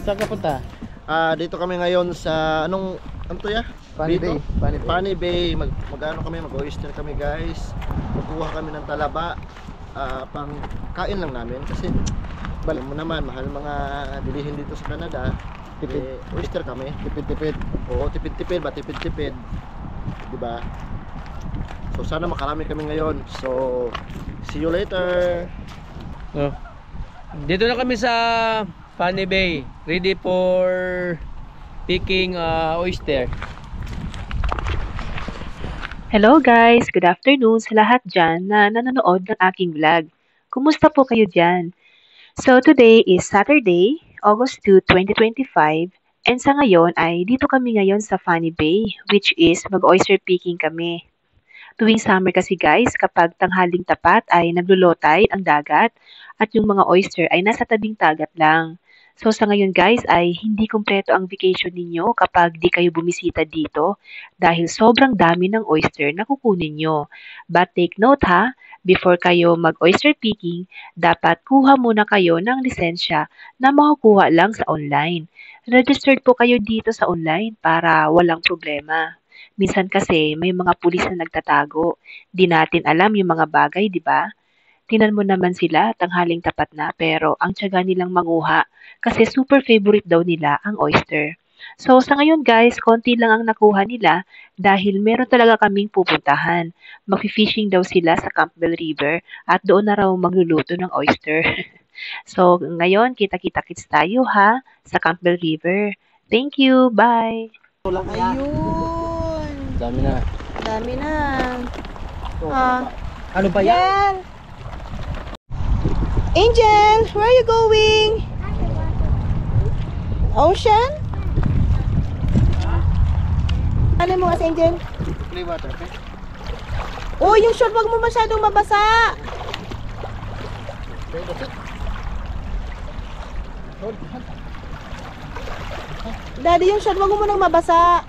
Saan ka punta? Dito kami ngayon sa ano to ya? Funny Bay. Funny Bay. Mag-ano kami, mag-oyster kami guys. Magkuha kami ng talaba. Pang kain lang namin kasi alam mo naman, mahal mga bilihin dito sa Canada. Oyster kami. Tipid-tipid. Oo, tipid-tipid ba? Tipid-tipid. Diba? So sana makarami kami ngayon. So see you later. Oh. Dito na kami sa Funny Bay, ready for picking oyster. Hello guys! Good afternoon sa lahat dyan na nanonood ng aking vlog. Kumusta po kayo dyan? So today is Saturday, August 2, 2025 and sa ngayon ay dito kami ngayon sa Funny Bay which is mag-oyster picking kami. Tuwing summer kasi guys, kapag tanghaling tapat ay naglulotay ang dagat at yung mga oyster ay nasa tabing dagat lang. So sa ngayon guys ay hindi kumpleto ang vacation ninyo kapag di kayo bumisita dito dahil sobrang dami ng oyster na kukunin nyo. But take note ha, before kayo mag-oyster picking, dapat kuha muna kayo ng lisensya na makukuha lang sa online. Registered po kayo dito sa online para walang problema. Minsan kasi may mga pulis na nagtatago. Di natin alam yung mga bagay, di ba? Tingnan mo naman sila, tanghaling tapat na, pero ang tiyaga nilang manguha kasi super favorite daw nila ang oyster. So sa ngayon guys, konti lang ang nakuha nila dahil meron talaga kaming pupuntahan. Mag-fishing daw sila sa Campbell River at doon na raw magluluto ng oyster. So ngayon, kita-kita-kits tayo ha sa Campbell River. Thank you, bye! Ayun! Dami na. Dami na. Ano ba yan? Angel, where are you going? Ocean? Ano mo kasi Angel? Play water, okay? Oh, yung short, wag mo masyadong mabasa. Daddy, yung short, wag mo nang mabasa.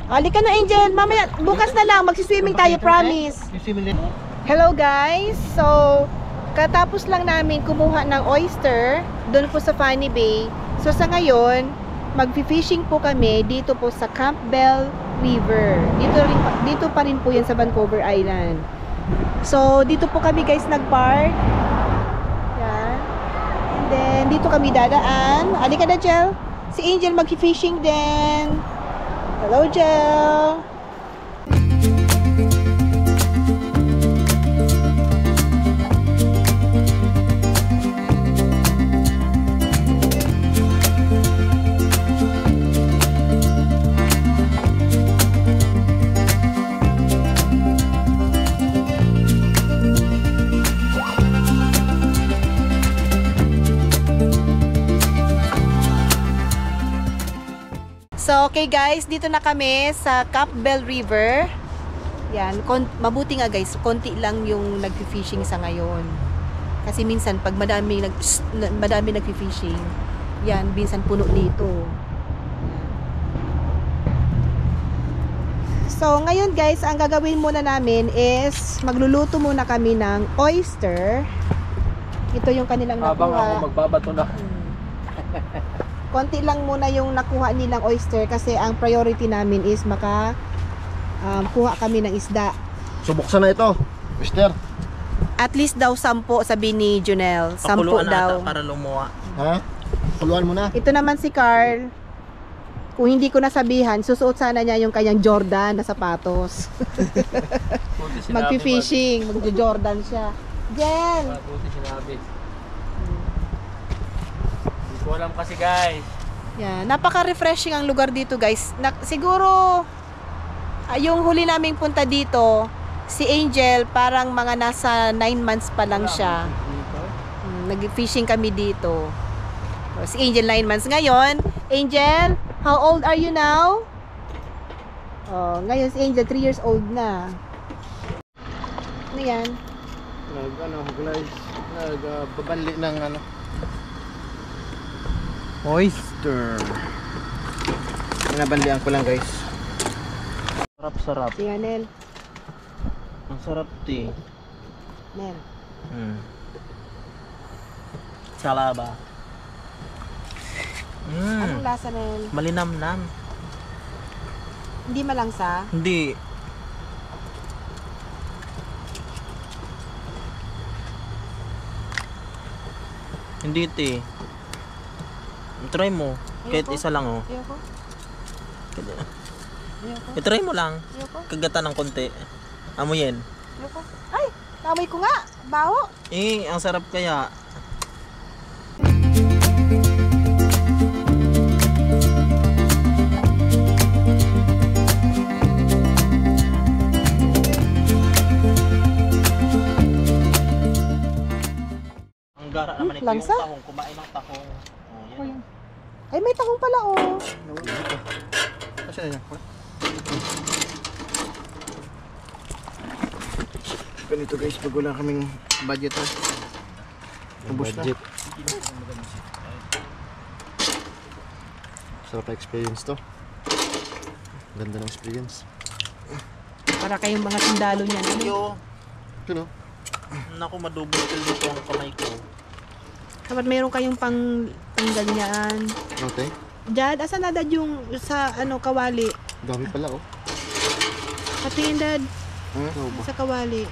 Halika na Angel, mamaya, bukas na lang, magsiswimming tayo, promise. Hello guys, so katapos lang namin kumuha ng oyster doon po sa Funny Bay. So sa ngayon, magfi-fishing po kami dito po sa Campbell River. Dito pa rin po yan sa Vancouver Island. So dito po kami guys nag-park. Yan. And then dito kami dadaan. Halika na Jel. Si Angel magfi-fishing din. Hello, Jel! So, okay guys, dito na kami sa Campbell River. Yan, mabuti nga guys, konti lang yung nagfi-fishing sa ngayon. Kasi minsan pag madami nagfi-fishing, yan, minsan puno dito. So, ngayon guys, ang gagawin muna namin is magluluto muna kami ng oyster. Ito yung kanilang nakuha. Habang ako magbabato na. Konti lang muna yung nakuha nilang oyster kasi ang priority namin is kuha kami ng isda. Subuksan na ito, oyster. At least daw 10 sabi ni Junel. 10 daw. Para lumuha. Ha? Kuluan mo na. Ito naman si Carl. Kung hindi ko nasabihan, susuot sana niya yung kanyang Jordan na sapatos. Magpi-fishing, magjo-Jordan siya. Jen! Buti sinabi. Hindi ko alam kasi guys. Yeah, napaka-refreshing ang lugar dito guys. Siguro yung huli naming punta dito, si Angel parang mga nasa 9 months pa lang siya. Nag-fishing kami dito. Si Angel 9 months ngayon. Angel, how old are you now? Oh, ngayon si Angel 3 years old na. Ano yan? Nagbabanli ng ano oyster. Pinabanlian ko lang guys. Sarap-sarap. Si Nel. Ang sarap ti. Nel. Salaba. Anong lasa na yun? Malinamnam. Hindi malangsa? Hindi. Hindi te. Try mo. Kahit Ayoko. isa lang oh. Ayoko. Ayoko. I-try mo lang. Ayoko. Kagatan ng konti. Amoyin. Ayoko. Ay! Namoy ko nga! Baho! Eh, ang sarap kaya. Ang gara naman ito langsa? yung tahong. Kumain ng tahong. Oh, yan. Ay, may tahong pala oh. Kasi na yan. Ganito guys, pag wala kaming budget ha. Ubus na. Sarap na experience to. Ganda ng experience. Para kayong mga sundalo niyan. Ano? Yo. Ito no? Naku, madubukil dito ang kamay ko. Dapat mayroon kayong panggal niyan. Okay. Dad, asan na dad yung sa ano kawali? Dami pala oh. Patingin dad Ano ba? sa kawali.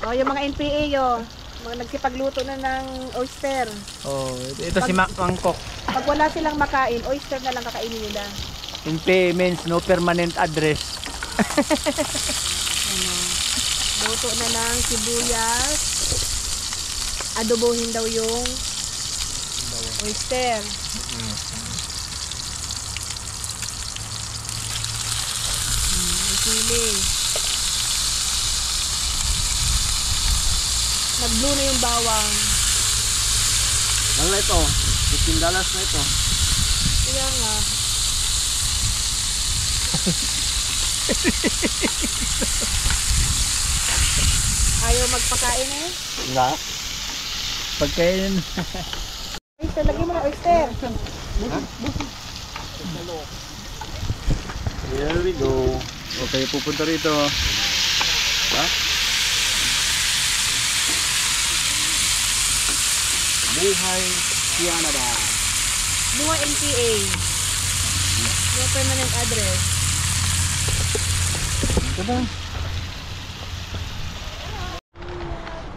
Oh, yung mga NPA yo, mga nagsipagluto na ng oyster. Oh, ito si Mac Mangkok. Pag wala silang makain, oyster na lang kakainin nila. In payments, no permanent address. Ano, luto na ng sibuyas. Adobohin daw yung oyster. May sili. Nag-blue na yung bawang. Ano na ito? $15 na ito. Kaya nga. Ayaw magpakain eh. Nga? Pagkain. Oyster, lagyan mo na oyster. Here we go. Okay, pupunta rito. Ha? Buhay Canada. Buhay NPA. No permanent address. Ito ba?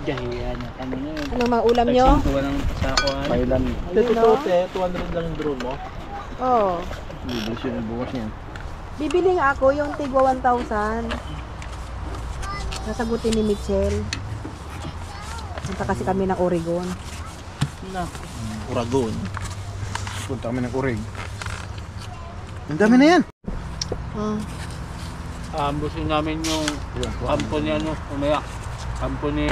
Gahiyan na kami na yun. Ano mga ulam nyo? Tuwa ng sakuan. Thailand. Ayun, no? 200 lang yung drone mo. Oo. Bibili siya bukas niyan. Bibili nga ako yung tigwa 1,000. Nasagutin ni Mitchell. Punta kasi kami ng Oregon. Na. Uragon. Punta kami ng Urig. Ang dami na yan. Oh. Ambusin namin yung kampo ni ano, umaya. Kampo ni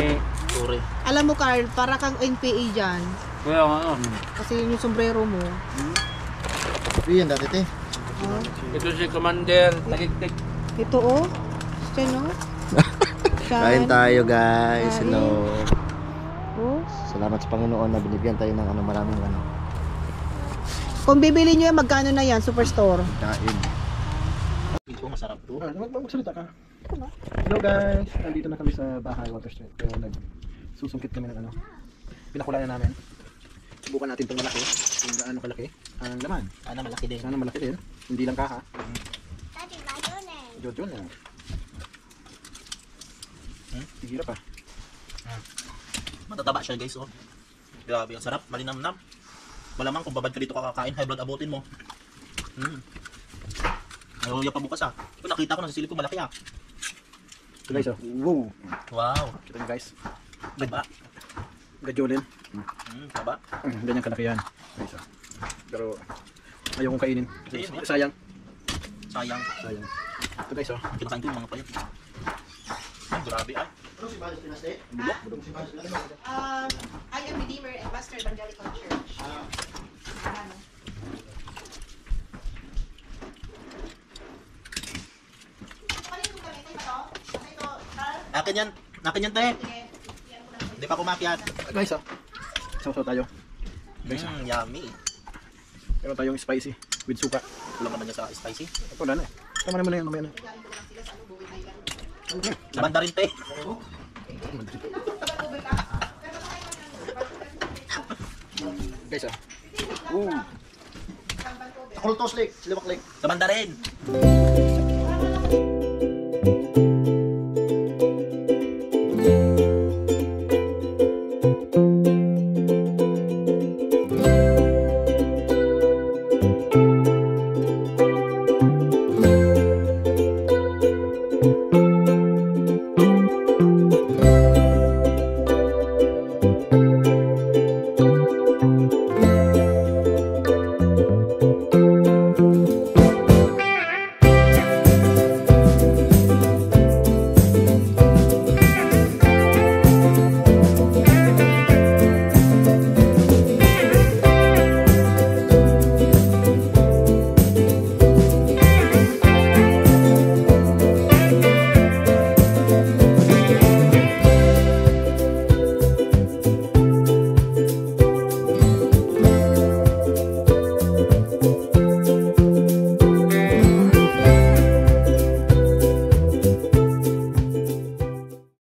Uri. Alam mo Carl, para kang NPA dyan. Kaya nga ano. Kasi yun yung sombrero mo. Iyan dati te. Oh. Ito si Commander Tagigtig. Ito oh. Siya no? Kain tayo guys. Kain. Hello. Oh. Salamat sa Panginoon na binigyan tayo ng ano, maraming ano, Kung bibili nyo yan, magkano na yan? Superstore. kain. Ito masarap to. Magsalita ka. Hello guys. Nandito na kami sa bahay Water Street. Pero nagsusungkit kami ng ano. Pinakulayan namin. Subukan natin itong malaki. Kung gaano kalaki. Ang laman. Sana malaki din. Sana malaki din. Hindi lang kaha. Jojon na. Hihirap pa. Matataba siya guys, oh. Grabe, ang sarap, malinamnam. Malamang kung babad ka dito kakakain, high blood abutin mo. Ayaw niya pa bukas ah. Ito nakita ko na sa silip ko malaki ah. Ito guys, oh. Wow. Wow. Ito yung guys. Taba. Gajolin. Taba. Ganyan kalaki yan. Guys, oh. Pero ayaw kong kainin. Ayun, oh. Sayang. Sayang. Sayang. Ito guys, oh. Kinakain ko yung mga payat. Ay, grabe ay. Ano si Badas Pinaste? Bulok. Si Badas Pinaste. I am Redeemer and Master Evangelical Church. Akin yan. Akin yan, te. Hindi pa kumakyat. Guys, sausaw tayo. Yummy. Meron tayong spicy with suka. Kulang naman niya sa spicy. Ito wala na eh. Tama naman na yun, mamaya na. Sa banda rin, te. Guys, Kultos Lake, Siliwak Lake. Sa banda rin.